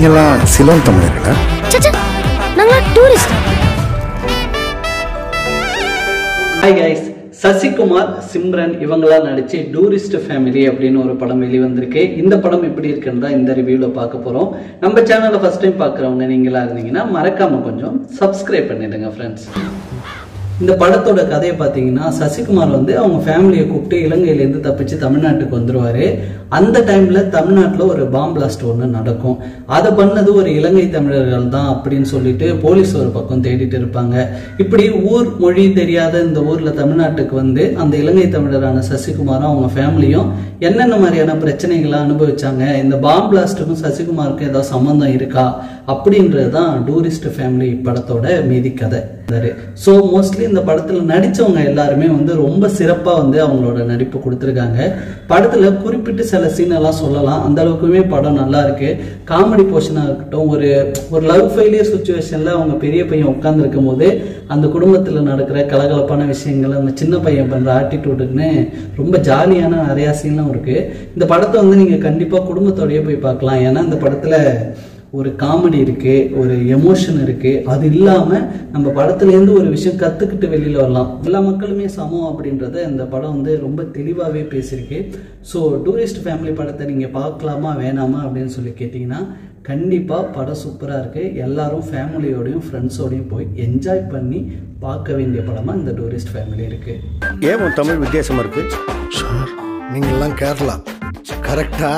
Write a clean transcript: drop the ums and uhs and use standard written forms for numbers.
நீங்களாம் சிலோன் தமிழர்களா? நாங்க tourist. Hi guys, Sasikumar, Simran இவங்களாம் நடிச்சு டூரிஸ்ட் ஃபேமிலி அப்படின்னு ஒரு படம் வெளிவந்திருக்கு. இந்த படம் எப்படி இருக்குன்னு தான் இந்த ரிவ்யூல பார்க்க போறோம். நம்ம சேனலை ஃபர்ஸ்ட் டைம் பார்க்குறவங்க நீங்களா இருந்தீங்கன்னா மறக்காம கொஞ்சம் சப்ஸ்கிரைப் பண்ணிடுங்க ஃப்ரெண்ட்ஸ். இந்த படத்தோட கதையை பார்த்தீங்கன்னா, சசிகுமார் வந்து அவங்க ஃபேமிலியை கூப்பிட்டு இலங்கையிலேருந்து தப்பிச்சு தமிழ்நாட்டுக்கு வந்துருவாரு. அந்த டைம்ல தமிழ்நாட்டில் ஒரு பாம் பிளாஸ்ட் ஒன்று நடக்கும். அதை பண்ணது ஒரு இலங்கை தமிழர்கள் தான் அப்படின்னு சொல்லிட்டு போலீஸ் ஒரு பக்கம் தேடிட்டு இருப்பாங்க. இப்படி ஊர் மொழி தெரியாத இந்த ஊர்ல தமிழ்நாட்டுக்கு வந்து அந்த இலங்கை தமிழரான சசிகுமாரும் அவங்க ஃபேமிலியும் என்னென்ன மாதிரியான பிரச்சனைகளை அனுபவிச்சாங்க, இந்த பாம் பிளாஸ்ட்டுக்கும் சசிகுமாருக்கும் ஏதாவது சம்பந்தம் இருக்கா அப்படின்றது தான் டூரிஸ்ட் ஃபேமிலி படத்தோட மீதி கதை. ஸோ மோஸ்ட்லி இந்த படத்துல நடிச்சவங்க எல்லாருமே வந்து ரொம்ப சிறப்பா வந்து அவங்களோட நடிப்பு கொடுத்துருக்காங்க. படத்துல குறிப்பிட்டு சில சீன் எல்லாம் சொல்லலாம், அந்த அளவுக்குமே படம் நல்லா இருக்கு. காமெடி போர்ஷனா இருக்கட்டும், ஒரு லவ் ஃபெயிலியர் சுச்சுவேஷன்ல அவங்க பெரிய பையன் உட்கார்ந்து இருக்கும் போது அந்த குடும்பத்துல நடக்கிற கலகலப்பான விஷயங்கள், அந்த சின்ன பையன் பண்ற ஆட்டிடியூடுன்னு ரொம்ப ஜாலியான நிறைய சீன்லாம் இருக்கு. இந்த படத்தை வந்து நீங்க கண்டிப்பா குடும்பத்தோடய போய் பார்க்கலாம். ஏன்னா இந்த படத்துல ஒரு காமெடி இருக்கு, ஒரு எமோஷன் இருக்கு. அது இல்லாம நம்ம படத்துல இருந்து ஒரு விஷயம் கத்துக்கிட்டு வெளியில வரலாம். எல்லா மக்களுமே சமம் அப்படின்றத இந்த படம் வந்து ரொம்ப தெளிவாகவே பேசியிருக்கு. ஸோ டூரிஸ்ட் ஃபேமிலி படத்தை நீங்க பார்க்கலாமா வேணாமா அப்படின்னு சொல்லி கேட்டீங்கன்னா கண்டிப்பா படம் சூப்பரா இருக்கு. எல்லாரும் ஃபேமிலியோடையும் ஃப்ரெண்ட்ஸோடையும் போய் என்ஜாய் பண்ணி பார்க்க வேண்டிய படமா இந்த டூரிஸ்ட் ஃபேமிலி இருக்கு. ஏன் தமிழ் வித்தியாசமா இருக்கு? சார், நீங்கெல்லாம் கேரளா கரெக்டா?